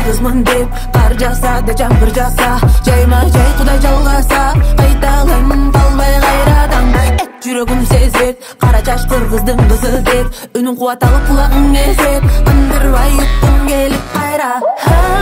кыргызмын деп кар жаса да жаңбыр жаса, жайма жай Кудай жалгаса, кайталайм калбай кайрадан. Жүрөгүм сезет, кара чач кыргыздын кызы деп, үнүн кубат алып кулагың эзет, ындырбай уткум келип кайра.